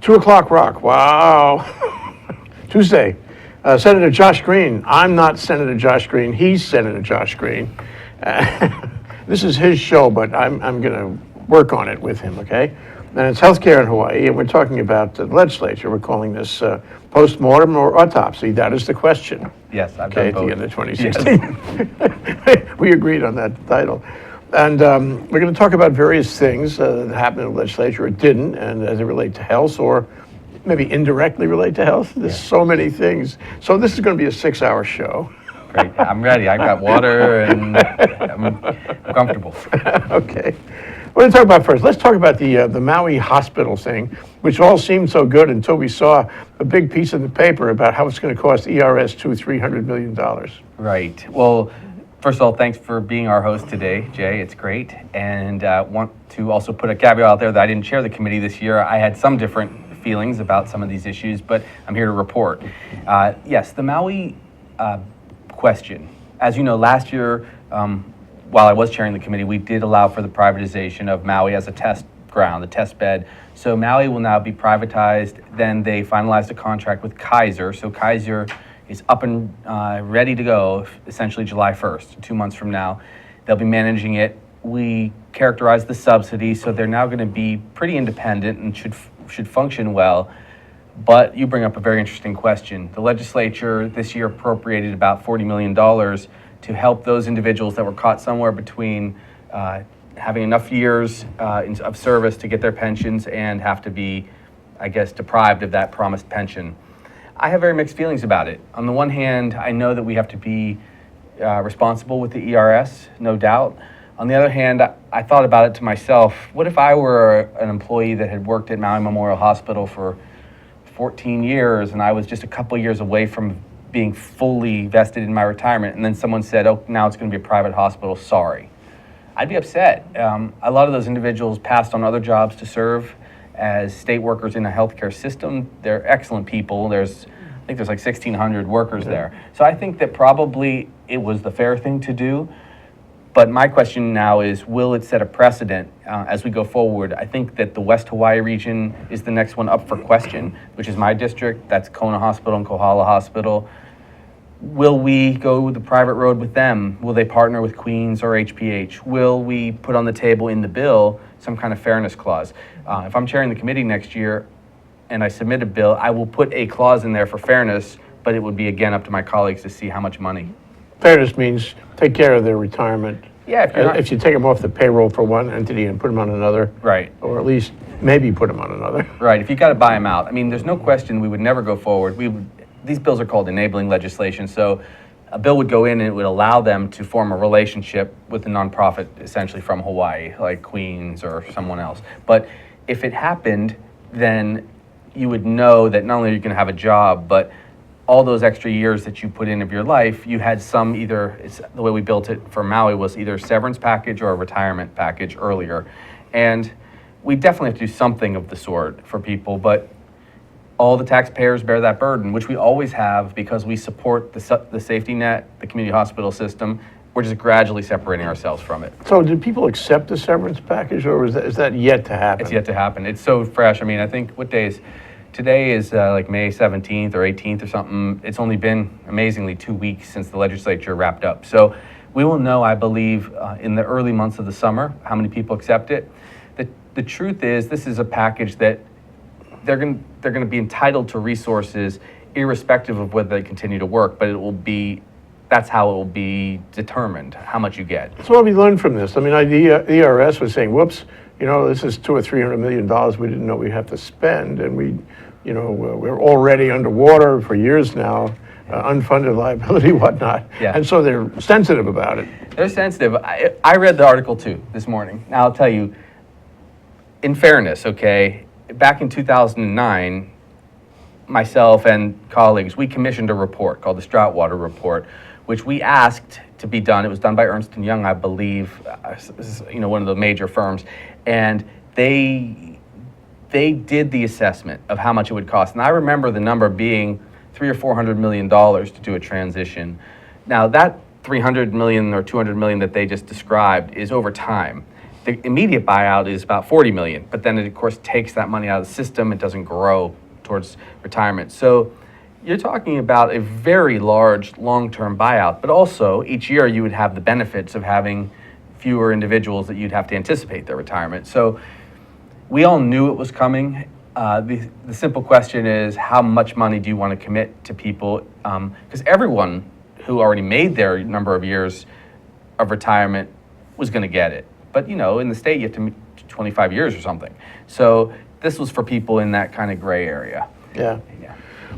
2 o'clock rock. Wow. Tuesday. Senator Josh Green. I'm not Senator Josh Green. He's Senator Josh Green. This is his show, but I'm going to work on it with him, okay? And it's healthcare in Hawaii, and we're talking about the legislature. We're calling this post-mortem or autopsy. That is the question. Yes, I've Okay, done at both. the end of 2016. We agreed on that title. And we're going to talk about various things that happened in the legislature or didn't, and as they relate to health or maybe indirectly relate to health. There's so many things. So this is going to be a 6-hour show. Great, I'm ready. I got water and I'm comfortable. Okay. What to talk about first? Let's talk about the Maui hospital thing, which all seemed so good until we saw a big piece in the paper about how it's going to cost ERS $300 million. Right. Well, first of all, thanks for being our host today, Jay. It's great. And want to also put a caveat out there that I didn't chair the committee this year. I had some different feelings about some of these issues, but I'm here to report. Yes, the Maui question. As you know, last year, while I was chairing the committee, we did allow for the privatization of Maui as a test ground, the test bed. So Maui will now be privatized. Then they finalized a contract with Kaiser. So Kaiser is up and ready to go, essentially July 1st, 2 months from now. They'll be managing it. We characterize the subsidy, so they're now going to be pretty independent and should function well. But you bring up a very interesting question. The legislature this year appropriated about $40 million to help those individuals that were caught somewhere between having enough years of service to get their pensions and have to be, I guess, deprived of that promised pension. I have very mixed feelings about it. On the one hand, I know that we have to be responsible with the ERS, no doubt. On the other hand, I thought about it to myself, what if I were an employee that had worked at Maui Memorial Hospital for 14 years and I was just a couple years away from being fully vested in my retirement, and then someone said, oh, now it's going to be a private hospital, sorry. I'd be upset. A lot of those individuals passed on other jobs to serve as state workers in a healthcare system. They're excellent people. I think there's like 1,600 workers there. So I think that probably it was the fair thing to do. But my question now is, will it set a precedent as we go forward? I think that the West Hawaii region is the next one up for question, which is my district. That's Kona Hospital and Kohala Hospital. Will we go the private road with them? Will they partner with Queens or HPH? Will we put on the table in the bill some kind of fairness clause? If I'm chairing the committee next year and I submit a bill, I will put a clause in there for fairness, but it would be, again, up to my colleagues to see how much money. Fairness means take care of their retirement. Yeah, if you take them off the payroll for one entity and put them on another. Right. Or at least maybe put them on another. Right, if you got to buy them out. I mean, there's no question we would never go forward. These bills are called enabling legislation, so a bill would go in and it would allow them to form a relationship with a nonprofit essentially from Hawaii, like Queens or someone else. But if it happened, then you would know that not only are you going to have a job, but all those extra years that you put in of your life, you had some the way we built it for Maui was either a severance package or a retirement package earlier. And we definitely have to do something of the sort for people, but all the taxpayers bear that burden, which we always have because we support the safety net, the community hospital system. We're just gradually separating ourselves from it. So did people accept the severance package, or is that yet to happen? It's yet to happen. It's so fresh. I mean, I think today is like May 17th or 18th or something. It's only been, amazingly, 2 weeks since the legislature wrapped up. So we will know, I believe, in the early months of the summer, how many people accept it. The truth is, this is a package that they're going to be entitled to resources irrespective of whether they continue to work, but that's how it will be determined, how much you get. So what have we learned from this? I mean, the ERS was saying, whoops, this is $200 or $300 million we didn't know we have to spend, and we're already underwater for years now, unfunded liability, whatnot. Yeah. And so they're sensitive about it. They're sensitive. I read the article too this morning. Now I'll tell you, in fairness, okay, back in 2009, myself and colleagues, we commissioned a report called the Stroutwater Report, which we asked to be done. It was done by Ernst & Young, I believe, one of the major firms, and they did the assessment of how much it would cost. And I remember the number being $300 or $400 million to do a transition. Now that $300 million or $200 million that they just described is over time. the immediate buyout is about 40 million, but then it of course takes that money out of the system. It doesn't grow towards retirement. So you're talking about a very large long-term buyout, but also each year you would have the benefits of having fewer individuals that you'd have to anticipate their retirement. So we all knew it was coming. The simple question is, how much money do you want to commit to people? Because everyone who already made their number of years of retirement was going to get it. But, in the state, you have to meet 25 years or something. So this was for people in that kind of gray area. Yeah.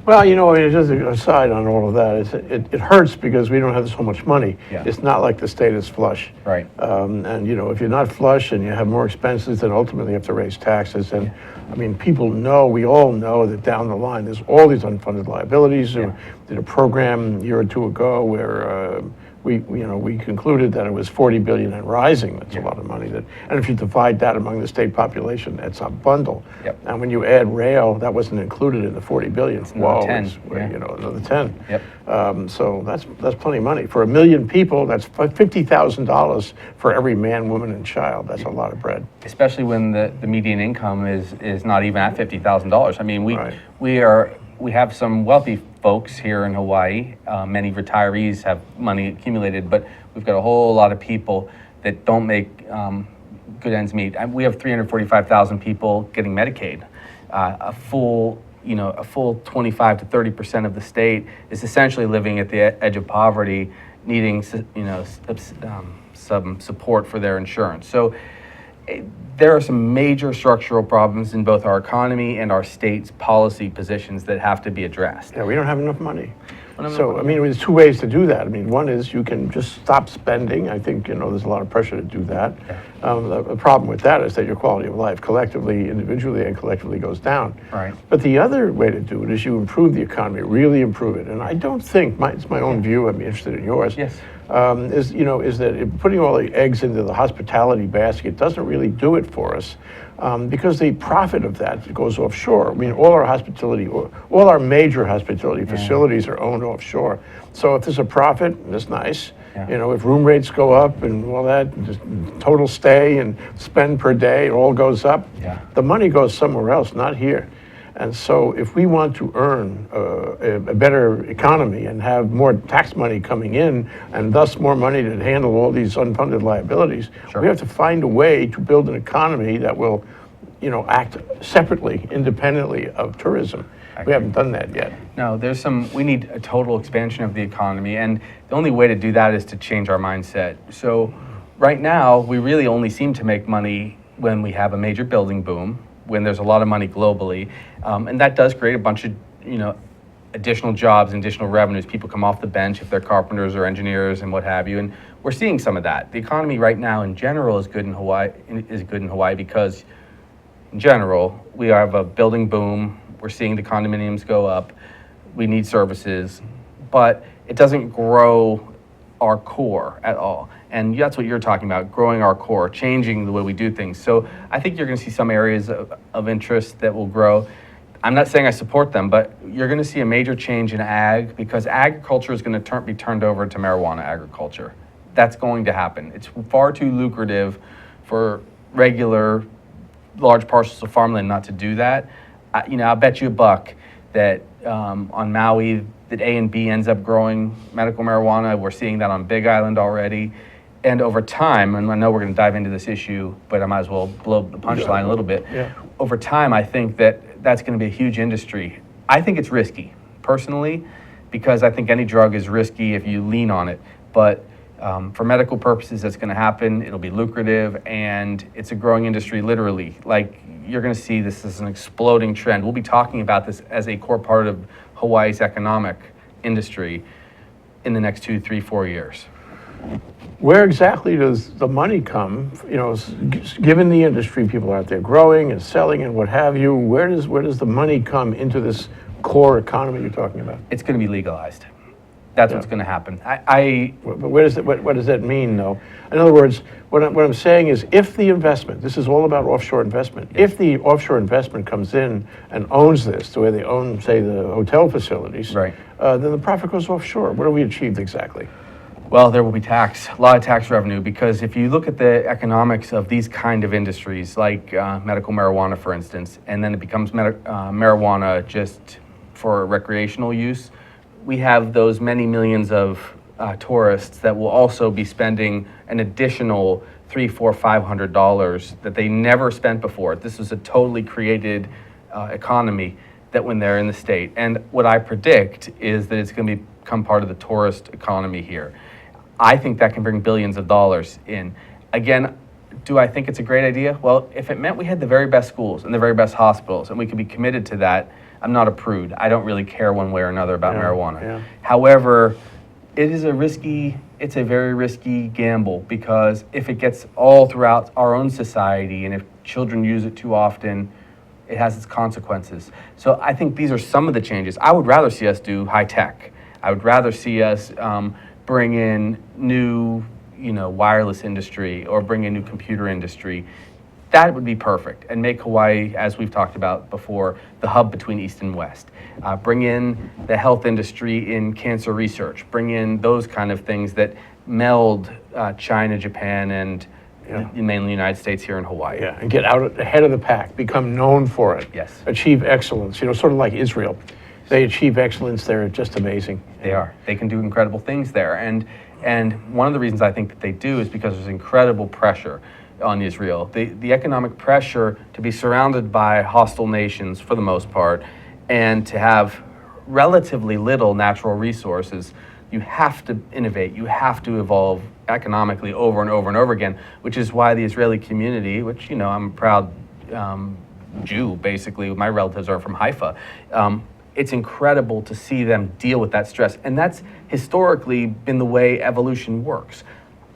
Well, just an aside on all of that, it hurts because we don't have so much money. Yeah. It's not like the state is flush. Right. And, if you're not flush and you have more expenses, then ultimately you have to raise taxes. And, we all know that down the line, there's all these unfunded liabilities. Yeah. We did a program a year or two ago where we concluded that it was 40 billion and rising. That's a lot of money. And if you divide that among the state population, it's a bundle. Yep. And when you add rail, that wasn't included in the 40 billion. Another 10. Another 10. Yep. So that's plenty of money for 1 million people. That's $50,000 for every man, woman, and child. That's a lot of bread. Especially when the median income is not even at $50,000. I mean, we have some wealthy folks here in Hawaii. Many retirees have money accumulated, but we've got a whole lot of people that don't make good ends meet. We have 345,000 people getting Medicaid. A full 25 to 30% of the state is essentially living at the edge of poverty, needing some support for their insurance. So there are some major structural problems in both our economy and our state's policy positions that have to be addressed. Yeah, we don't have enough money. There's two ways to do that. One is you can just stop spending. I think, there's a lot of pressure to do that. Yeah. The problem with that is that your quality of life collectively, individually, and collectively goes down. Right. But the other way to do it is you improve the economy, really improve it. And I don't think, it's my own view, I'd be interested in yours. Yes. Is that putting all the eggs into the hospitality basket doesn't really do it for us. Because the profit of that goes offshore. All our major hospitality facilities are owned offshore. So if there's a profit, that's nice. Yeah. If room rates go up and all that, just total stay and spend per day, it all goes up. Yeah. The money goes somewhere else, not here. And so if we want to earn a better economy and have more tax money coming in and thus more money to handle all these unfunded liabilities, we have to find a way to build an economy that will, act separately, independently of tourism. We haven't done that yet. No, we need a total expansion of the economy, and the only way to do that is to change our mindset. So right now, we really only seem to make money when we have a major building boom, when there's a lot of money globally, and that does create a bunch of additional jobs and additional revenues. People come off the bench if they're carpenters or engineers and what have you, and we're seeing some of that. The economy right now in general is good in Hawaii because in general we have a building boom. We're seeing the condominiums go up. We need services, but it doesn't grow our core at all. And that's what you're talking about, growing our core, changing the way we do things. So I think you're going to see some areas of interest that will grow. I'm not saying I support them, but you're going to see a major change in ag because agriculture is going to be turned over to marijuana agriculture. That's going to happen. It's far too lucrative for regular large parcels of farmland not to do that. I'll bet you $1 that on Maui, that A and B ends up growing medical marijuana. We're seeing that on Big Island already. And over time, and I know we're going to dive into this issue, but I might as well blow the punchline a little bit. Yeah. Over time, I think that's going to be a huge industry. I think it's risky, personally, because I think any drug is risky if you lean on it. But for medical purposes, that's going to happen. It'll be lucrative, and it's a growing industry, literally. Like, you're going to see this as an exploding trend. We'll be talking about this as a core part of Hawaii's economic industry in the next 2, 3, 4 years. Where exactly does the money come? Given the industry, people are out there growing and selling and what have you. Where does the money come into this core economy you're talking about? It's going to be legalized. That's what's going to happen. But what does that mean, though? In other words, what I'm saying is, if the investment, this is all about offshore investment. If the offshore investment comes in and owns this, the way they own, say, the hotel facilities, right, then the profit goes offshore. What have we achieved exactly? Well, there will be a lot of tax revenue, because if you look at the economics of these kind of industries, like medical marijuana, for instance, and then it becomes marijuana just for recreational use, we have those many millions of tourists that will also be spending an additional $300, $400, $500 that they never spent before. This is a totally created economy that when they're in the state. And what I predict is that it's going to become part of the tourist economy here. I think that can bring billions of dollars in. Again, do I think it's a great idea? Well, if it meant we had the very best schools and the very best hospitals and we could be committed to that, I'm not a prude. I don't really care one way or another about marijuana. Yeah. However, it's a very risky gamble, because if it gets all throughout our own society and if children use it too often, it has its consequences. So I think these are some of the changes. I would rather see us do high tech. I would rather see us bring in new, wireless industry, or bring in new computer industry. That would be perfect, and make Hawaii, as we've talked about before, the hub between East and West. Bring in the health industry in cancer research. Bring in those kind of things that meld China, Japan, and mainly the United States here in Hawaii. Yeah, and get out ahead of the pack, become known for it. Yes. Achieve excellence, sort of like Israel. They achieve excellence there, just amazing. They are. They can do incredible things there. And one of the reasons I think that they do is because there's incredible pressure on Israel. The economic pressure to be surrounded by hostile nations for the most part, and to have relatively little natural resources. You have to innovate, you have to evolve economically over and over and over again, which is why the Israeli community, which, I'm a proud Jew, basically, my relatives are from Haifa, it's incredible to see them deal with that stress. And that's historically been the way evolution works.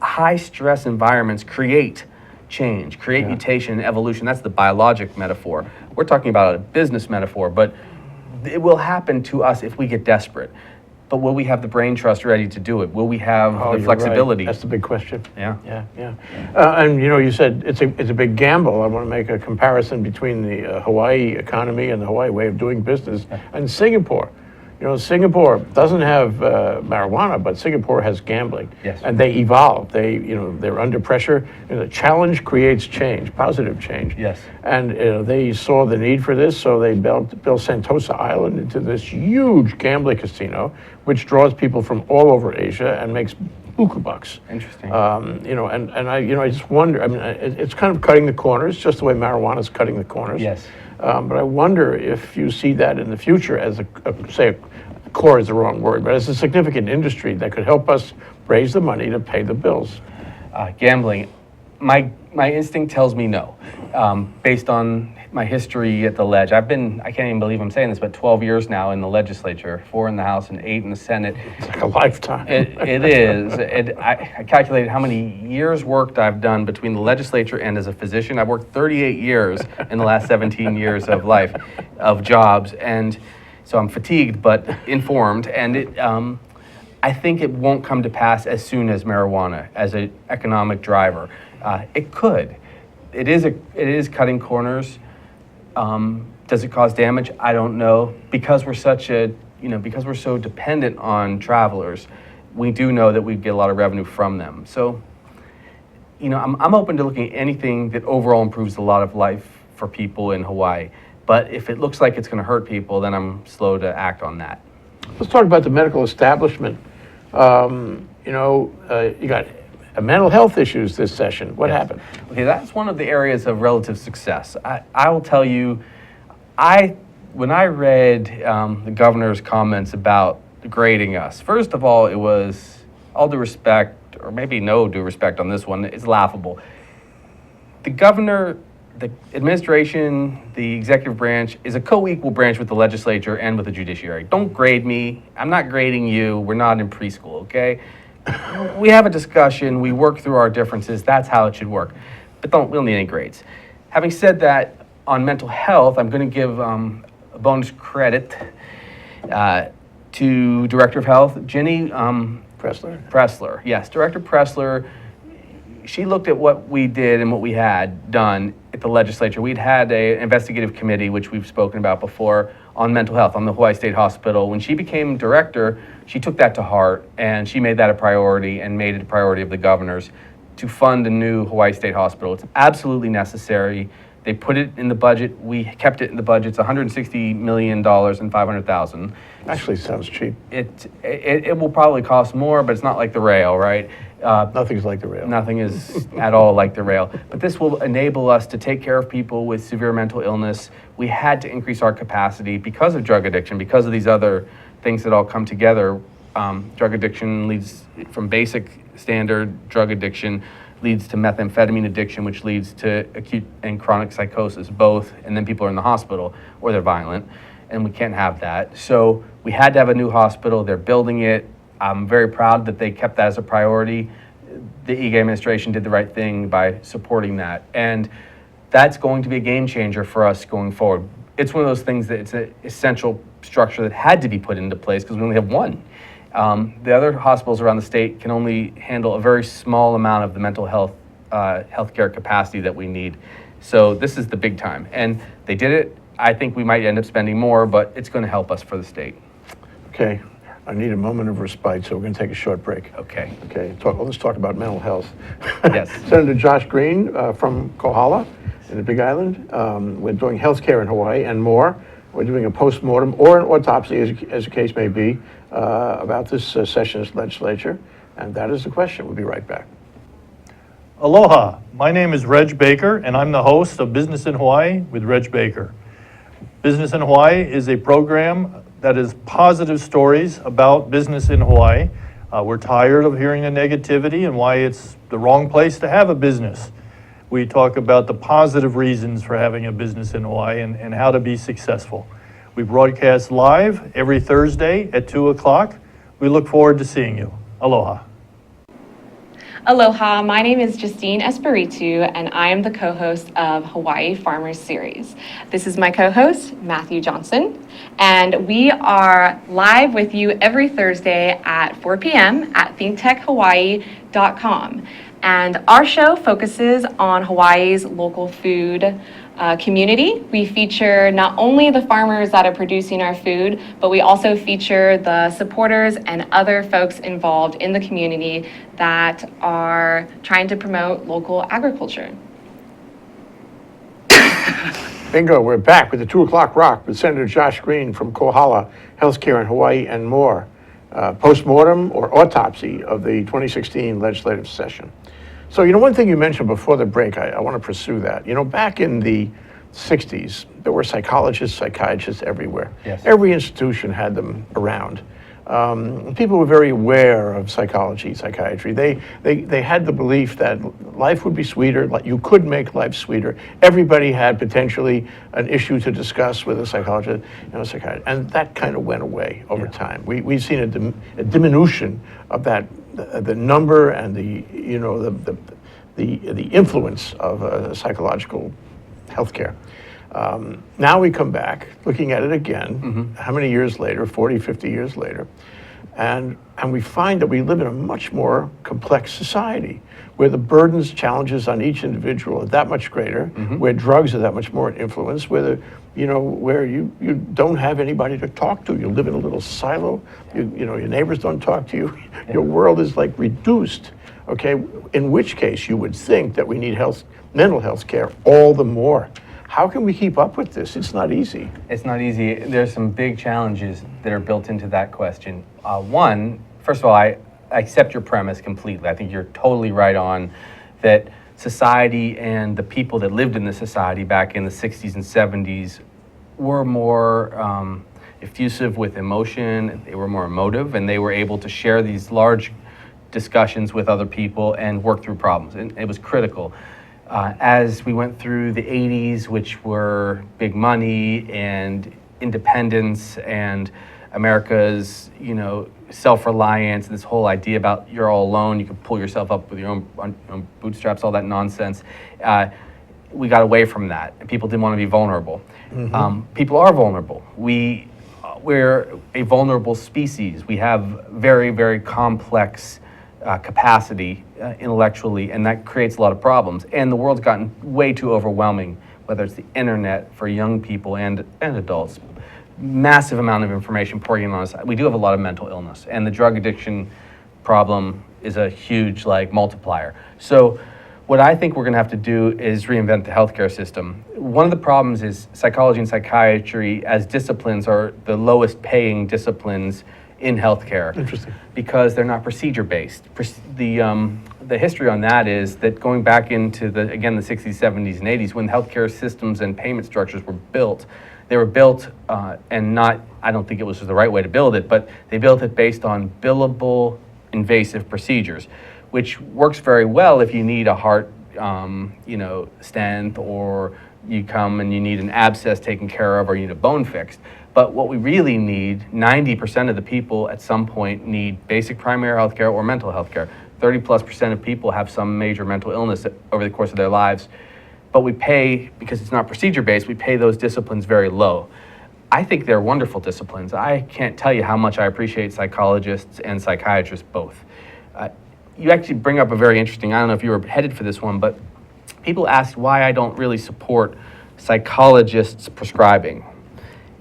High stress environments create change, create mutation and evolution. That's the biologic metaphor. We're talking about a business metaphor, but it will happen to us if we get desperate. But will we have the brain trust ready to do it? Will we have the flexibility? Right. That's the big question. Yeah. And you said it's a big gamble. I want to make a comparison between the Hawaii economy and the Hawaii way of doing business and Singapore. Singapore doesn't have marijuana, but Singapore has gambling. Yes. And they evolve. They're under pressure. The challenge creates change, positive change. Yes. And they saw the need for this, so they built Sentosa Island into this huge gambling casino, which draws people from all over Asia and makes buku bucks. Interesting. I just wonder. It's kind of cutting the corners, just the way marijuana is cutting the corners. Yes. But I wonder if you see that in the future as a core is the wrong word, but as a significant industry that could help us raise the money to pay the bills. Gambling, my instinct tells me no, based on my history at the Ledge. I can't even believe I'm saying this, but 12 years now in the legislature, 4 in the House and 8 in the Senate. It's like a lifetime. It is. I calculated how many years worked I've done between the legislature and as a physician. I've worked 38 years in the last 17 years of life, of jobs. And so I'm fatigued but informed. And I think it won't come to pass as soon as marijuana as an economic driver. It could. It is cutting corners. Does it cause damage? I don't know. Because we're because we're so dependent on travelers, we do know that we get a lot of revenue from them. So, I'm open to looking at anything that overall improves a lot of life for people in Hawaii. But if it looks like it's going to hurt people, then I'm slow to act on that. Let's talk about the medical establishment. You got mental health issues this session. What happened? Okay, that's one of the areas of relative success. I will tell you, when I read the governor's comments about grading us, first of all, it was, all due respect, or maybe no due respect on this one, it's laughable. The governor, the administration, the executive branch is a co-equal branch with the legislature and with the judiciary. Don't grade me. I'm not grading you. We're not in preschool, okay? We have a discussion. We work through our differences. That's how it should work. But we don't need any grades. Having said that, on mental health, I'm going to give a bonus credit to Director of Health, Jenny Pressler. Yes, Director Pressler. She looked at what we did and what we had done at the legislature, we'd had an investigative committee, which we've spoken about before, on mental health, on the Hawaii State Hospital. When she became director, she took that to heart, and she made that a priority and made it a priority of the governors to fund a new Hawaii State Hospital. It's absolutely necessary. They put it in the budget. We kept it in the budget. It's $160 million and $500,000. Actually sounds cheap. It will probably cost more, but it's not like the rail, right? Nothing's like the rail. Nothing is at all like the rail. But this will enable us to take care of people with severe mental illness. We had to increase our capacity because of drug addiction, because of these other things that all come together. Drug addiction leads from basic standard drug addiction, leads to methamphetamine addiction, which leads to acute and chronic psychosis, both, and then people are in the hospital or they're violent, and we can't have that. So we had to have a new hospital. They're building it. I'm very proud that they kept that as a priority. The EGA administration did the right thing by supporting that, and that's going to be a game changer for us going forward. It's one of those things that it's an essential structure that had to be put into place because we only have one. The other hospitals around the state can only handle a very small amount of the mental health healthcare capacity that we need. So this is the big time, and they did it. I think we might end up spending more, but it's going to help us for the state. Okay, I need a moment of respite, so we're going to take a short break. Okay. Okay, let's talk about mental health. Yes. Senator Josh Green from Kohala in the Big Island. We're doing healthcare in Hawaii and more. We're doing a post-mortem or an autopsy, as the case may be, about this session's legislature. And that is the question. We'll be right back. Aloha, my name is Reg Baker, and I'm the host of Business in Hawaii with Reg Baker. Business in Hawaii is a program that is positive stories about business in Hawaii. We're tired of hearing the negativity and why it's the wrong place to have a business. We talk about the positive reasons for having a business in Hawaii and how to be successful. We broadcast live every Thursday at 2 o'clock. We look forward to seeing you. Aloha. Aloha, my name is Justine Espiritu, and I am the co-host of Hawaii Farmers Series. This is my co-host, Matthew Johnson, and we are live with you every Thursday at 4 p.m. at thinktechhawaii.com. And our show focuses on Hawaii's local food community. We feature not only the farmers that are producing our food, but we also feature the supporters and other folks involved in the community that are trying to promote local agriculture. Bingo, we're back with the 2 o'clock rock with Senator Josh Green from Kohala, Healthcare in Hawaii and more. Post-mortem or autopsy of the 2016 legislative session. So, one thing you mentioned before the break, I want to pursue that. Back in the 60s, there were psychologists, psychiatrists everywhere. Yes. Every institution had them around. People were very aware of psychology, psychiatry. They had the belief that life would be sweeter, like you could make life sweeter. Everybody had potentially an issue to discuss with a psychologist, psychiatrist, and that kind of went away over time. We've seen a diminution of that, the number and the influence of psychological healthcare. Now we come back looking at it again, how many years later, 40, 50 years later, and we find that we live in a much more complex society where the burdens, challenges on each individual are that much greater, where drugs are that much more influenced, where you don't have anybody to talk to. You live in a little silo, your neighbors don't talk to you, your world is like reduced, okay? In which case you would think that we need mental health care all the more. How can we keep up with this? It's not easy. It's not easy. There's some big challenges that are built into that question. One, first of all, I accept your premise completely. I think you're totally right on that society and the people that lived in the society back in the 60s and 70s were more effusive with emotion, they were more emotive, and they were able to share these large discussions with other people and work through problems. And it was critical. As we went through the 80s, which were big money and independence and America's, self-reliance, this whole idea about you're all alone, you can pull yourself up with your own bootstraps, all that nonsense. We got away from that, and people didn't want to be vulnerable. People are vulnerable. We're a vulnerable species. We have very, very complex capacity intellectually, and that creates a lot of problems. And the world's gotten way too overwhelming, whether it's the internet for young people and adults. Massive amount of information pouring in on us. We do have a lot of mental illness, and the drug addiction problem is a huge multiplier. So what I think we're going to have to do is reinvent the healthcare system. One of the problems is psychology and psychiatry as disciplines are the lowest paying disciplines in healthcare. Interesting. Because they're not procedure-based. The history on that is that going back into the 60s, 70s, and 80s, when healthcare systems and payment structures were built, they were built and not, I don't think it was the right way to build it, but they built it based on billable invasive procedures, which works very well if you need a heart stent, or you come and you need an abscess taken care of, or you need a bone fixed. But what we really need, 90% of the people at some point need basic primary health care or mental health care. 30+% of people have some major mental illness over the course of their lives. But we pay, because it's not procedure-based, we pay those disciplines very low. I think they're wonderful disciplines. I can't tell you how much I appreciate psychologists and psychiatrists both. You actually bring up a very interesting, I don't know if you were headed for this one, but people ask why I don't really support psychologists prescribing.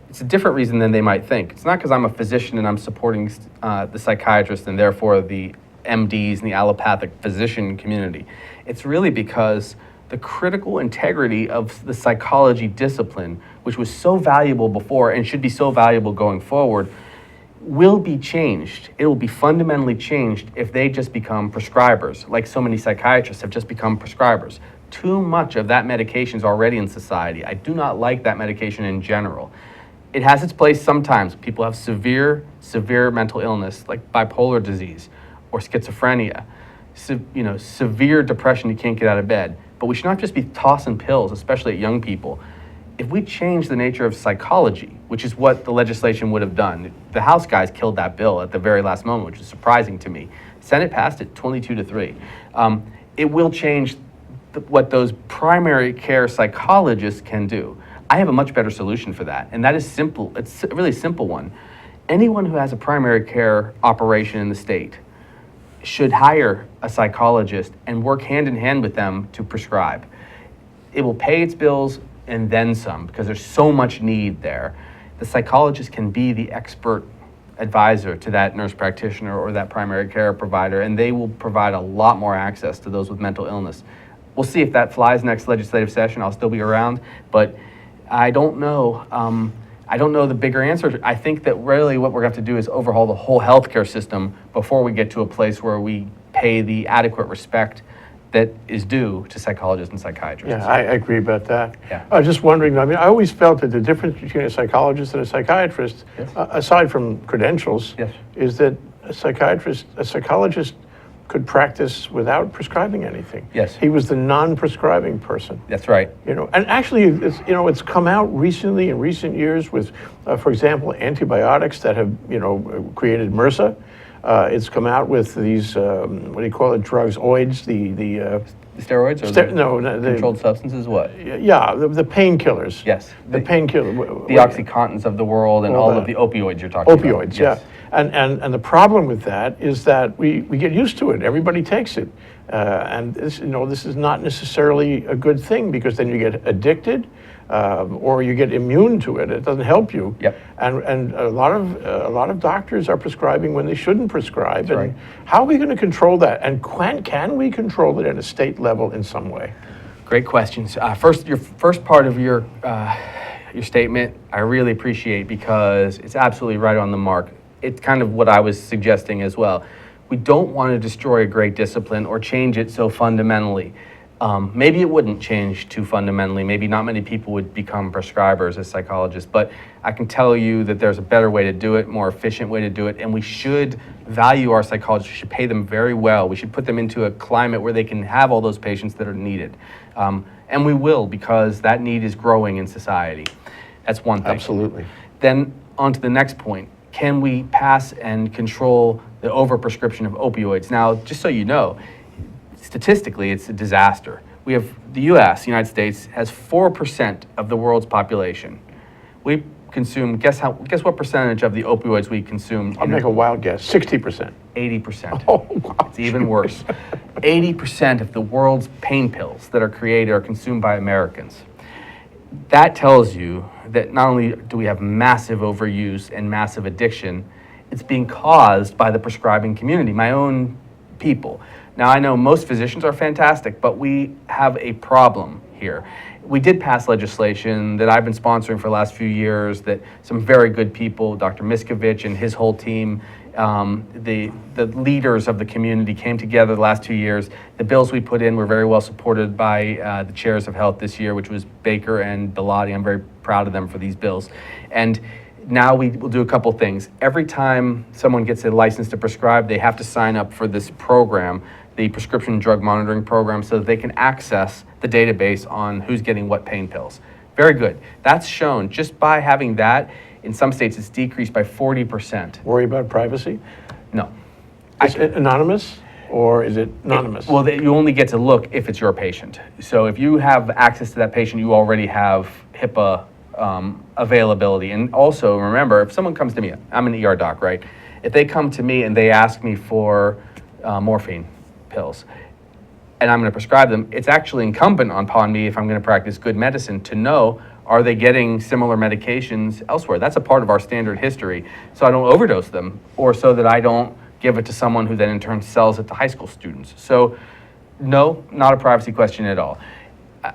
It's a different reason than they might think. It's not because I'm a physician and I'm supporting the psychiatrists and therefore the MDs and the allopathic physician community. It's really because the critical integrity of the psychology discipline, which was so valuable before and should be so valuable going forward, will be changed. It will be fundamentally changed if they just become prescribers, like so many psychiatrists have just become prescribers. Too much of that medication is already in society. I do not like that medication in general. It has its place sometimes. People have severe mental illness, like bipolar disease or schizophrenia, severe depression, you can't get out of bed. But we should not just be tossing pills, especially at young people. If we change the nature of psychology, which is what the legislation would have done, the House guys killed that bill at the very last moment, which is surprising to me. Senate passed it 22-3. It will change what those primary care psychologists can do. I have a much better solution for that, and that is simple. It's a really simple one. Anyone who has a primary care operation in the state should hire a psychologist and work hand in hand with them to prescribe. It will pay its bills and then some, because there's so much need there. The psychologist can be the expert advisor to that nurse practitioner or that primary care provider, and they will provide a lot more access to those with mental illness. We'll see if that flies next legislative session. I'll still be around, but I don't know. I don't know the bigger answer. I think that really what we're going to have to do is overhaul the whole healthcare system before we get to a place where we pay the adequate respect that is due to psychologists and psychiatrists. Yeah, I agree about that. Yeah. I was just wondering, I always felt that the difference between a psychologist and a psychiatrist, Yes. Aside from credentials, Yes. is that a psychologist could practice without prescribing anything. Yes. He was the non-prescribing person. That's right. And actually, it's come out recently in recent years with, for example, antibiotics that have, created MRSA. It's come out with these, what do you call it, drugs, oids, The steroids or the controlled substances, what? Yeah, the painkillers. Yes. The painkiller. The OxyContins of the world and all of the opioids you're talking about. Opioids, yeah. And the problem with that is that we get used to it. Everybody takes it. And this is not necessarily a good thing, because then you get addicted or you get immune to it. It doesn't help you. Yep. And a lot of doctors are prescribing when they shouldn't prescribe. That's and right. how are we going to control that? And can we control it at a state level in some way? Great questions. Your first part of your statement, I really appreciate, because it's absolutely right on the mark. It's kind of what I was suggesting as well. We don't want to destroy a great discipline or change it so fundamentally. Maybe it wouldn't change too fundamentally. Maybe not many people would become prescribers as psychologists, but I can tell you that there's a better way to do it, more efficient way to do it, and we should value our psychologists. We should pay them very well. We should put them into a climate where they can have all those patients that are needed. And we will, because that need is growing in society. That's one thing. Absolutely. Then on to the next point. Can we pass and control the overprescription of opioids? Now, just so you know, statistically, it's a disaster. We have the United States, has 4% of the world's population. We consume, guess what percentage of the opioids we consume? I'll make a wild guess, 60%. 80%. Oh, wow. It's even worse. 80% of the world's pain pills that are created are consumed by Americans. That tells you that not only do we have massive overuse and massive addiction, it's being caused by the prescribing community, my own people. Now, I know most physicians are fantastic, but we have a problem here. We did pass legislation that I've been sponsoring for the last few years that some very good people, Dr. Miskovich and his whole team, the leaders of the community came together the last 2 years. The bills we put in were very well supported by the chairs of health this year, which was Baker and Bellotti. I'm very proud of them for these bills. And now we will do a couple things. Every time someone gets a license to prescribe, they have to sign up for this program, the prescription drug monitoring program, so that they can access the database on who's getting what pain pills. Very good. That's shown just by having that. In some states, it's decreased by 40%. Worry about privacy? No. Is it anonymous or is it anonymous? Well, you only get to look if it's your patient. So if you have access to that patient, you already have HIPAA availability. And also remember, if someone comes to me, I'm an ER doc, right? If they come to me and they ask me for morphine pills, and I'm going to prescribe them, it's actually incumbent upon me, if I'm going to practice good medicine, to know, are they getting similar medications elsewhere? That's a part of our standard history, so I don't overdose them, or so that I don't give it to someone who then in turn sells it to high school students. So no, not a privacy question at all.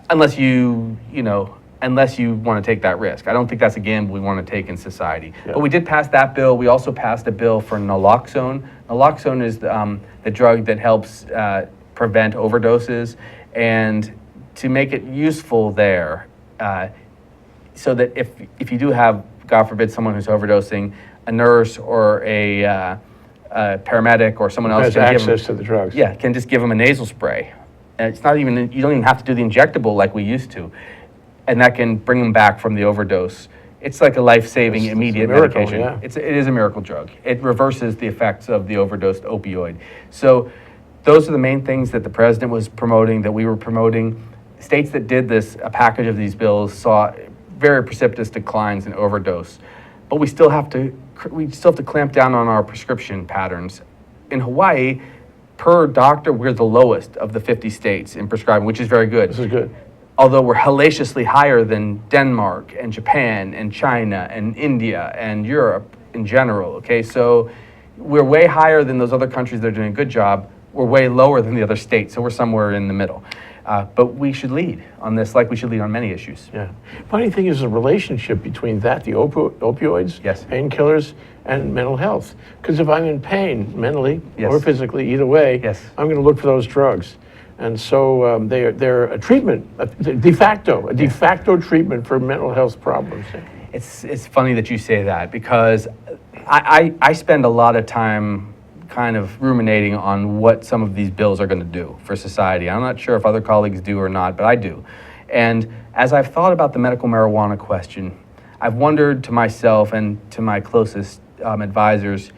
Unless you want to take that risk. I don't think that's a gamble we want to take in society. Yeah. But we did pass that bill. We also passed a bill for naloxone. Naloxone is the drug that helps prevent overdoses, and to make it useful there, so that if you do have, God forbid, someone who's overdosing, a nurse or a paramedic or someone else Has can give them, access to the drugs. yeah, can just give them a nasal spray. And it's not even, you don't even have to do the injectable like we used to, and that can bring them back from the overdose. It's like a life-saving It's a immediate miracle, medication. yeah. It is a miracle drug. It reverses the effects of the overdosed opioid. So those are the main things that the president was promoting, that we were promoting. States that did this, a package of these bills, saw very precipitous declines in overdose. But we still have to clamp down on our prescription patterns. In Hawaii, per doctor, we're the lowest of the 50 states in prescribing, which is very good. This is good. Although we're hellaciously higher than Denmark and Japan and China and India and Europe in general, okay? So we're way higher than those other countries that are doing a good job. We're way lower than the other states, so we're somewhere in the middle. But we should lead on this like we should lead on many issues. Yeah. Funny thing is the relationship between that, the opioids, Yes. painkillers, and mental health. Because if I'm in pain, mentally Yes. or physically, either way, Yes. I'm going to look for those drugs. And so they're a treatment, a de facto treatment for mental health problems. It's funny that you say that, because I spend a lot of time kind of ruminating on what some of these bills are going to do for society. I'm not sure if other colleagues do or not, but I do. And as I've thought about the medical marijuana question, I've wondered to myself and to my closest advisors,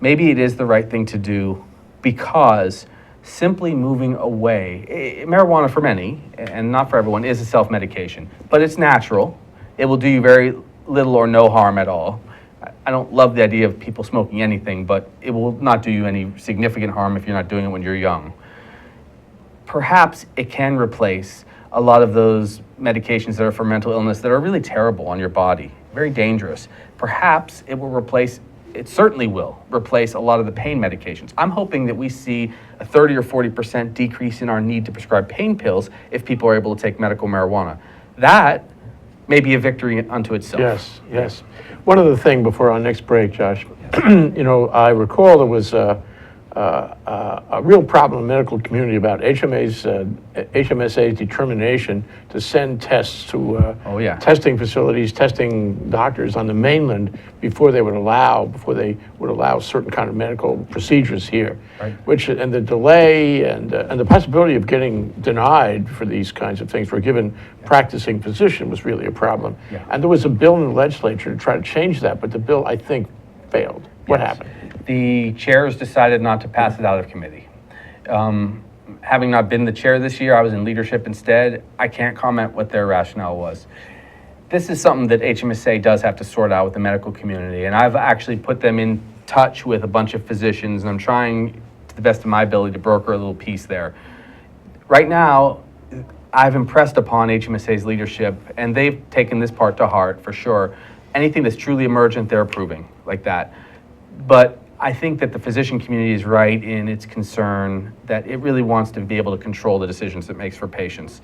maybe it is the right thing to do, because simply moving away, marijuana for many, and not for everyone, is a self-medication, but it's natural. It will do you very little or no harm at all. I don't love the idea of people smoking anything, but it will not do you any significant harm if you're not doing it when you're young. Perhaps it can replace a lot of those medications that are for mental illness that are really terrible on your body, very dangerous. Perhaps it will replace, it certainly will replace a lot of the pain medications. I'm hoping that we see a 30 or 40% decrease in our need to prescribe pain pills if people are able to take medical marijuana. That may be a victory unto itself. Yes, yes. One other thing before our next break, Josh. I recall there was a real problem in the medical community about HMSA's determination to send tests to testing facilities, testing doctors on the mainland before they would allow certain kind of medical procedures here. Right. And the delay and the possibility of getting denied for these kinds of things for a given practicing physician was really a problem. Yeah. And there was a bill in the legislature to try to change that, but the bill, I think, failed. What Yes. happened? The chairs decided not to pass it out of committee. Having not been the chair this year, I was in leadership instead. I can't comment what their rationale was. this is something that HMSA does have to sort out with the medical community, and I've actually put them in touch with a bunch of physicians, and I'm trying to the best of my ability to broker a little piece there. Right now, I've impressed upon HMSA's leadership, and they've taken this part to heart for sure. Anything that's truly emergent, they're approving like that. But I think that the physician community is right in its concern that it really wants to be able to control the decisions it makes for patients.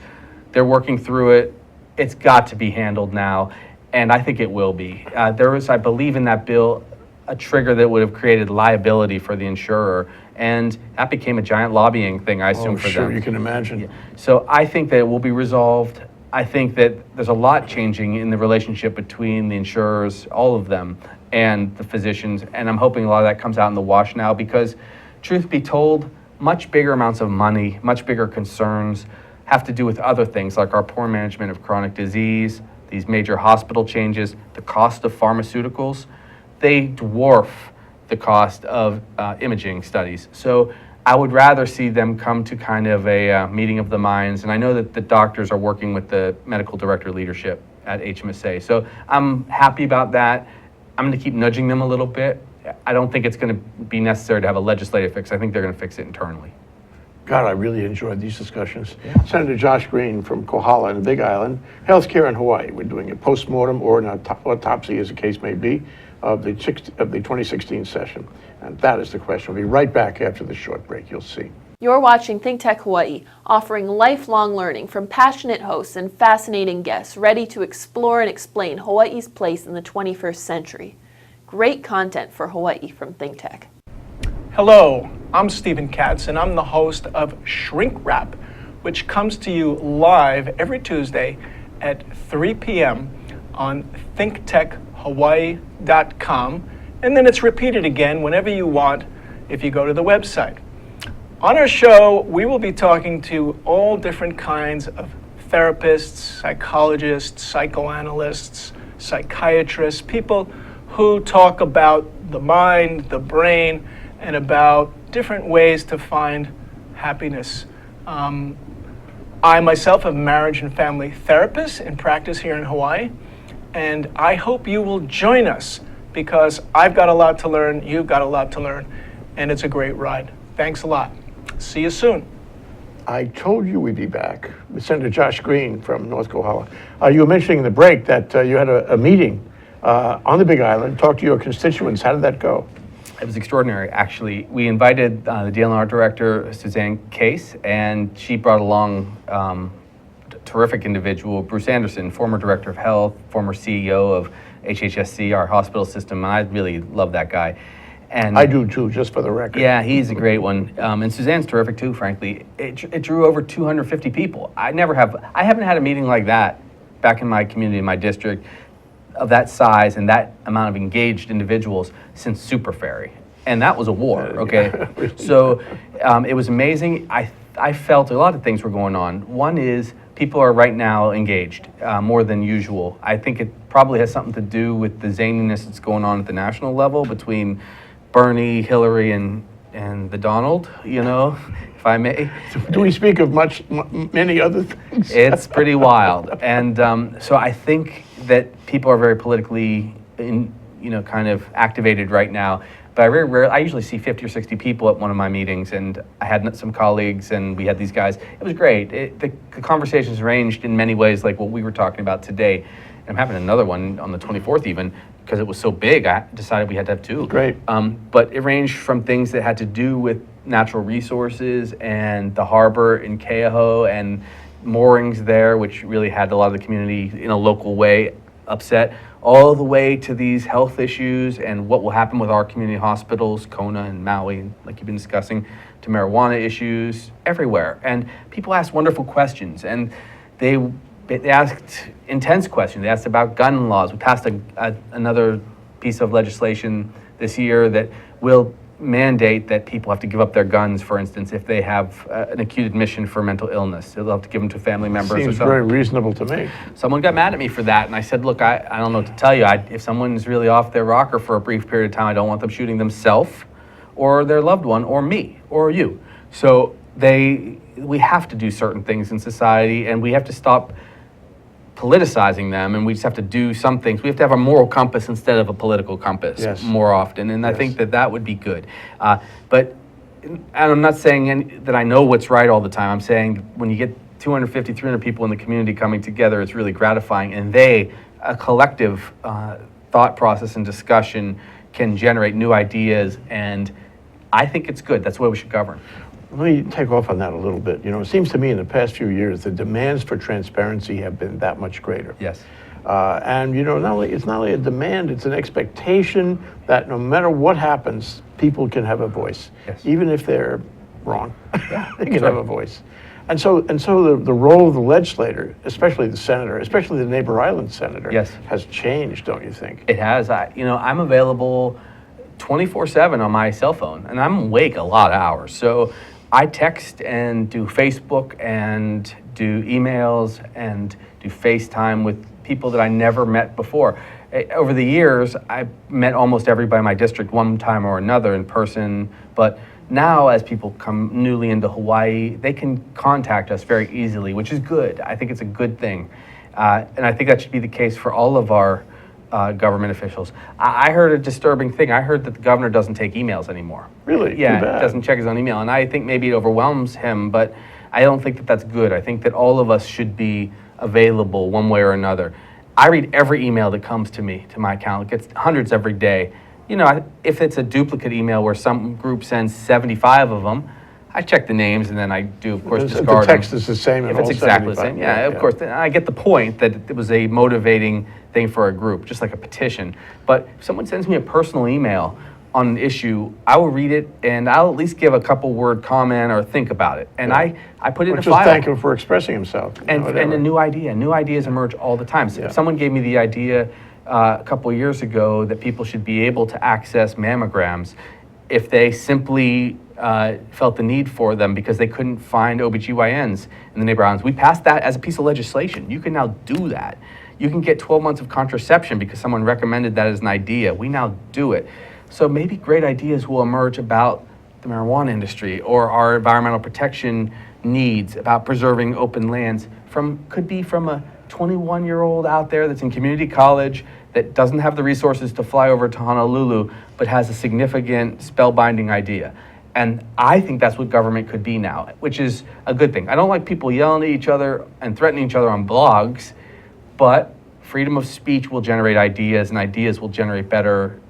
They're working through it. It's got to be handled now, and I think it will be. There was, I believe in that bill, a trigger that would have created liability for the insurer, and that became a giant lobbying thing, I assume, for Sure, them. you can imagine. So I think that it will be resolved. I think that there's a lot changing in the relationship between the insurers, all of them, and the physicians, and I'm hoping a lot of that comes out in the wash now, because truth be told, much bigger amounts of money, much bigger concerns have to do with other things like our poor management of chronic disease, these major hospital changes, the cost of pharmaceuticals. They dwarf the cost of imaging studies. So I would rather see them come to kind of a meeting of the minds, and I know that the doctors are working with the medical director leadership at HMSA. So I'm happy about that. I'm going to keep nudging them a little bit. I don't think it's going to be necessary to have a legislative fix. I think they're going to fix it internally. God, I really enjoyed these discussions. Senator Josh Green from Kohala and the Big Island, healthcare in Hawaii. We're doing a postmortem or an autopsy, as the case may be, of the 2016 session. And that is the question. We'll be right back after the short break. You'll see. You're watching Think Tech Hawaii, offering lifelong learning from passionate hosts and fascinating guests ready to explore and explain Hawaii's place in the 21st century. Great content for Hawaii from Think Tech. Hello, I'm Stephen Katz, and I'm the host of Shrink Wrap, which comes to you live every Tuesday at 3 p.m. on thinktechhawaii.com, and then it's repeated again whenever you want if you go to the website. On our show, we will be talking to all different kinds of therapists, psychologists, psychoanalysts, psychiatrists, people who talk about the mind, the brain, and about different ways to find happiness. I myself am a marriage and family therapist in practice here in Hawaii, and I hope you will join us because I've got a lot to learn, you've got a lot to learn, and it's a great ride. Thanks a lot. See you soon. I told you we'd be back with Senator Josh Green from North Kohala. You were mentioning in the break that you had a meeting on the Big Island, talked to your constituents. How did that go? It was extraordinary, actually. We invited the DLNR director, Suzanne Case, and she brought along a terrific individual, Bruce Anderson, former director of health, former CEO of HHSC, our hospital system, and I really love that guy. And I do too, just for the record. yeah, he's a great one. And Suzanne's terrific too, frankly. It drew over 250 people. I haven't had a meeting like that back in my community, in my district, of that size and that amount of engaged individuals since Super Ferry. And that was a war, okay? So it was amazing. I felt a lot of things were going on. One is people are right now engaged more than usual. I think it probably has something to do with the zaniness that's going on at the national level between Bernie, Hillary, and the Donald, you know, if I may. Do we speak of many other things? It's pretty wild. And so I think that people are very politically, kind of activated right now. But I usually see 50 or 60 people at one of my meetings, and I had some colleagues, and we had these guys. It was great. The conversations ranged in many ways, like what we were talking about today. And I'm having another one on the 24th even, because it was so big, I decided we had to have two. Great. But it ranged from things that had to do with natural resources and the harbor in Keauhou and moorings there, which really had a lot of the community in a local way upset, all the way to these health issues and what will happen with our community hospitals, Kona and Maui, like you've been discussing, to marijuana issues everywhere. And people asked wonderful questions, and they asked intense questions. They asked about gun laws. We passed another piece of legislation this year that will mandate that people have to give up their guns, for instance, if they have an acute admission for mental illness. They'll have to give them to family members. Seems or something. very reasonable to me. Someone got mad at me for that, and I said, look, I don't know what to tell you. If someone's really off their rocker for a brief period of time, I don't want them shooting themselves or their loved one or me or you. So we have to do certain things in society, and we have to stop politicizing them, and we just have to do some things. We have to have a moral compass instead of a political compass Yes. more often, and I Yes. think that that would be good. But and I'm not saying that I know what's right all the time. I'm saying when you get 250, 300 people in the community coming together, it's really gratifying, and a collective thought process and discussion can generate new ideas, and I think it's good. That's the way we should govern. Let me take off on that a little bit. You know, it seems to me in the past few years, the demands for transparency have been that much greater. Yes. And you know, it's not only a demand, it's an expectation that no matter what happens, people can have a voice. Yes. Even if they're wrong, they can sure. have a voice. And so the role of the legislator, especially the senator, especially the neighbor island senator, Yes. has changed, don't you think? It has. I'm available 24/7 on my cell phone, and I'm awake a lot of hours. So I text and do Facebook and do emails and do FaceTime with people that I never met before. Over the years, I've met almost everybody in my district one time or another in person, but now as people come newly into Hawaii, they can contact us very easily, which is good. I think it's a good thing. And I think that should be the case for all of our government officials. I heard a disturbing thing. I heard that the governor doesn't take emails anymore. Really? Yeah, Too bad. doesn't check his own email. And I think maybe it overwhelms him, but I don't think that that's good. I think that all of us should be available one way or another. I read every email that comes to me, to my account. It gets hundreds every day. You know, if it's a duplicate email where some group sends 75 of them, I check the names and then I do, of course, If discard the text them. is the same in If all it's exactly the 75, same, yeah, of course. Then I get the point that it was a motivating thing for a group, just like a petition. But if someone sends me a personal email on an issue, I will read it and I'll at least give a couple word comment or think about it. And I put it in Or a just file. thank him for expressing himself. you know, And whatever. a new idea. New ideas emerge all the time. So Yeah. if someone gave me the idea a couple of years ago that people should be able to access mammograms if they simply felt the need for them because they couldn't find OBGYNs in the neighbor islands. We passed that as a piece of legislation. You can now do that. You can get 12 months of contraception because someone recommended that as an idea. We now do it. So maybe great ideas will emerge about the marijuana industry or our environmental protection needs, about preserving open lands, could be from a 21-year-old out there that's in community college that doesn't have the resources to fly over to Honolulu but has a significant spellbinding idea. And I think that's what government could be now, which is a good thing. I don't like people yelling at each other and threatening each other on blogs, but freedom of speech will generate ideas, and ideas will generate better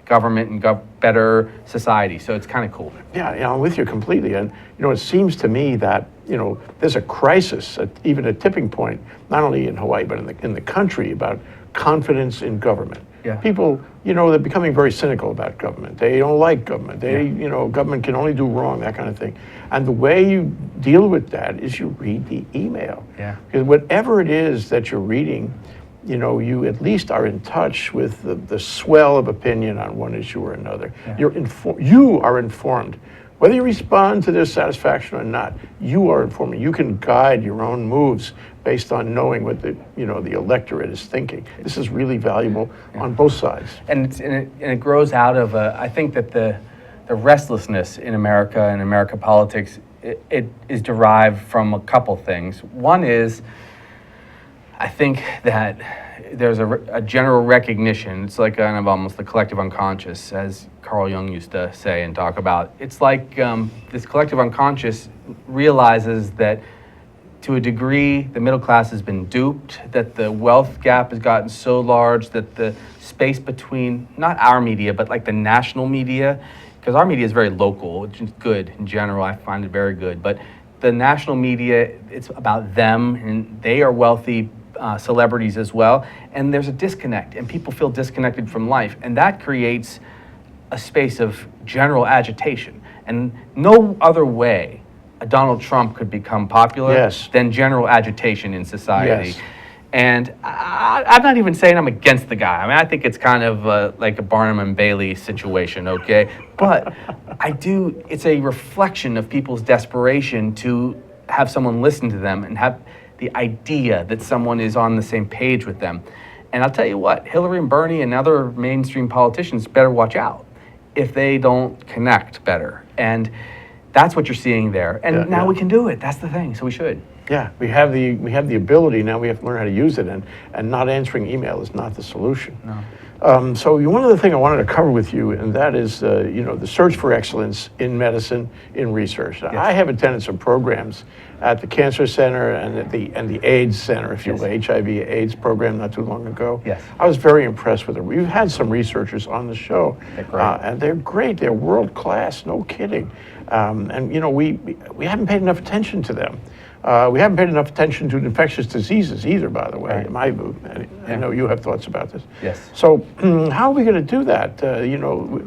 government and better society. So it's kind of cool. Yeah, I'm with you completely. And, you know, it seems to me that, you know, there's a crisis, even a tipping point, not only in Hawaii, but in the country about confidence in government. Yeah. People, you know, they're becoming very cynical about government. They don't like government. You know, government can only do wrong, that kind of thing. And the way you deal with that is you read the email. Yeah. Because whatever it is that you're reading, you know, you at least are in touch with the swell of opinion on one issue or another. Yeah. You are informed. Whether you respond to their satisfaction or not, you are informed. You can guide your own moves based on knowing what the electorate is thinking. This is really valuable on both sides. And it grows out of, I think that the restlessness in America and American politics, it is derived from a couple things. One is, I think that there's a general recognition. It's like kind of almost the collective unconscious, as Carl Jung used to say and talk about. It's like this collective unconscious realizes that to a degree the middle class has been duped, that the wealth gap has gotten so large that the space between, not our media, but like the national media, because our media is very local, which is good in general, I find it very good, but the national media, it's about them, and they are wealthy celebrities as well, and there's a disconnect, and people feel disconnected from life, and that creates a space of general agitation. And no other way a Donald Trump could become popular than general agitation in society. Yes. And I'm not even saying I'm against the guy. I mean, I think it's kind of like a Barnum and Bailey situation, okay? But it's a reflection of people's desperation to have someone listen to them and have the idea that someone is on the same page with them. And I'll tell you what, Hillary and Bernie and other mainstream politicians better watch out if they don't connect better. And that's what you're seeing there. And now we can do it. That's the thing. So we should. Yeah, we have the ability, now we have to learn how to use it, and not answering email is not the solution. No. So one other thing I wanted to cover with you, and that is, the search for excellence in medicine, in research. Now, I have attended some programs at the Cancer Center and at the AIDS Center, if you will, HIV/AIDS program not too long ago. Yes. I was very impressed with it. We've had some researchers on the show, They're great. and they're great. They're world class, no kidding. And we haven't paid enough attention to them. We haven't paid enough attention to infectious diseases either, by the way. Right. I know you have thoughts about this. Yes. So how are we going to do that?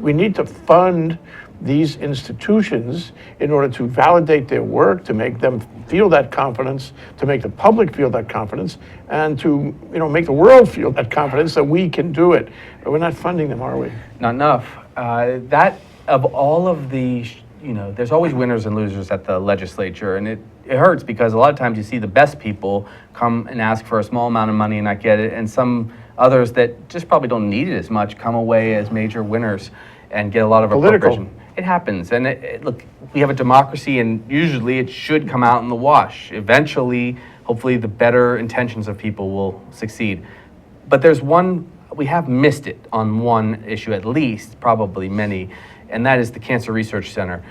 We need to fund these institutions in order to validate their work, to make them feel that confidence, to make the public feel that confidence, and to make the world feel that confidence that we can do it. But we're not funding them, are we? Not enough. That of all of the, there's always winners and losers at the legislature, and it hurts because a lot of times you see the best people come and ask for a small amount of money and not get it, and some others that just probably don't need it as much come away as major winners and get a lot of Political. appropriation. It happens, and look, we have a democracy, and usually it should come out in the wash. Eventually, hopefully, the better intentions of people will succeed. But we have missed it on one issue at least, probably many, and that is the Cancer Research Center.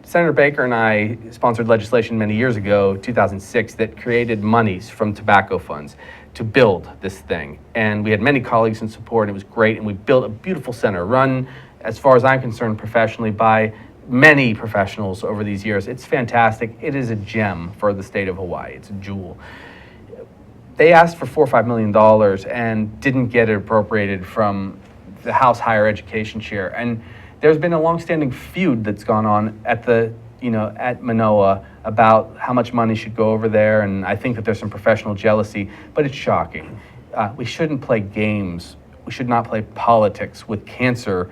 Senator Baker and I sponsored legislation many years ago, 2006, that created monies from tobacco funds to build this thing. And we had many colleagues in support, and it was great, and we built a beautiful center run, as far as I'm concerned, professionally by many professionals over these years. It's fantastic. It is a gem for the state of Hawaii. It's a jewel. They asked for $4 or $5 million and didn't get it appropriated from the House Higher Education Chair. And there's been a longstanding feud that's gone on at at Manoa about how much money should go over there, and I think that there's some professional jealousy, but it's shocking. We shouldn't play games. We should not play politics with cancer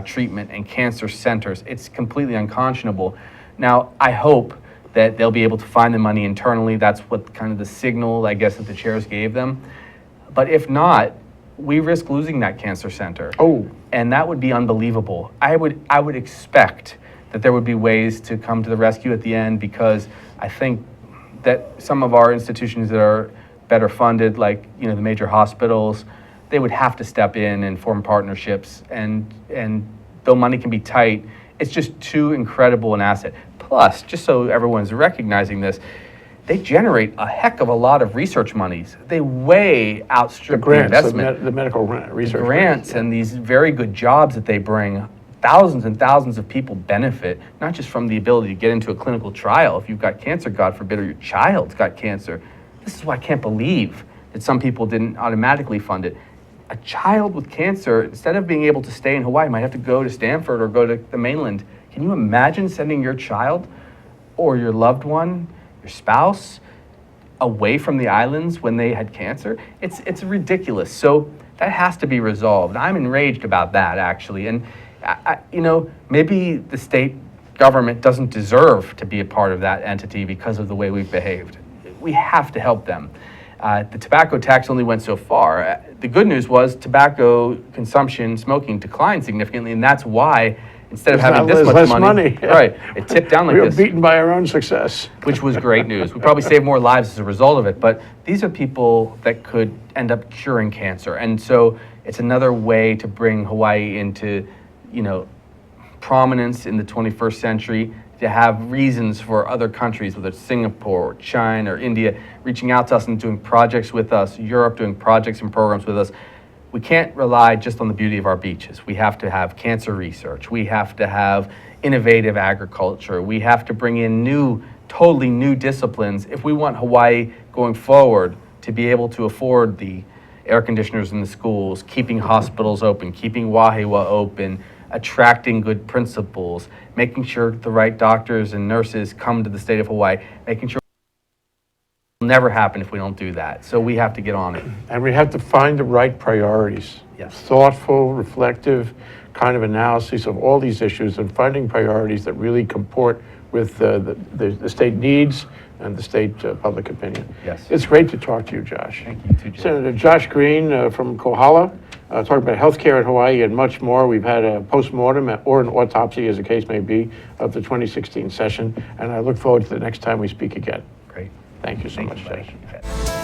treatment and cancer centers. It's completely unconscionable. Now, I hope that they'll be able to find the money internally. That's what kind of the signal, I guess, that the chairs gave them. But if not, we risk losing that cancer center. Oh. And that would be unbelievable. I would expect that there would be ways to come to the rescue at the end, because I think that some of our institutions that are better funded, like the major hospitals, they would have to step in and form partnerships. And though money can be tight, it's just too incredible an asset. Plus, just so everyone's recognizing this, they generate a heck of a lot of research monies. They way outstrip the investment. The medical research grants and these very good jobs that they bring. Thousands and thousands of people benefit, not just from the ability to get into a clinical trial if you've got cancer, God forbid, or your child's got cancer. This is why I can't believe that some people didn't automatically fund it. A child with cancer, instead of being able to stay in Hawaii, might have to go to Stanford or go to the mainland. Can you imagine sending your child or your loved one, your spouse, away from the islands when they had cancer? It's ridiculous. So that has to be resolved. I'm enraged about that, actually. And maybe the state government doesn't deserve to be a part of that entity because of the way we've behaved. We have to help them. The tobacco tax only went so far. The good news was tobacco consumption, smoking declined significantly, and that's why instead of having this much money, right, it tipped down like We were this. beaten by our own success. Which was great news. We probably saved more lives as a result of it, but these are people that could end up curing cancer. And so it's another way to bring Hawaii into, prominence in the 21st century, to have reasons for other countries, whether it's Singapore or China or India, reaching out to us and doing projects with us, Europe doing projects and programs with us. We can't rely just on the beauty of our beaches. We have to have cancer research. We have to have innovative agriculture. We have to bring in totally new disciplines if we want Hawaii going forward to be able to afford the air conditioners in the schools, keeping hospitals open, keeping Wahiwa open, attracting good principals, making sure the right doctors and nurses come to the state of Hawaii, making sure it will never happen if we don't do that. So we have to get on it. And we have to find the right priorities. Yes. Thoughtful, reflective kind of analysis of all these issues and finding priorities that really comport with the state needs and the state public opinion. Yes. It's great to talk to you, Josh. Thank you, too, Jay. Senator Josh Green from Kohala, talking about healthcare in Hawaii and much more. We've had a post-mortem or an autopsy, as the case may be, of the 2016 session, and I look forward to the next time we speak again. Great. Thank you so much, buddy. Josh. You bet.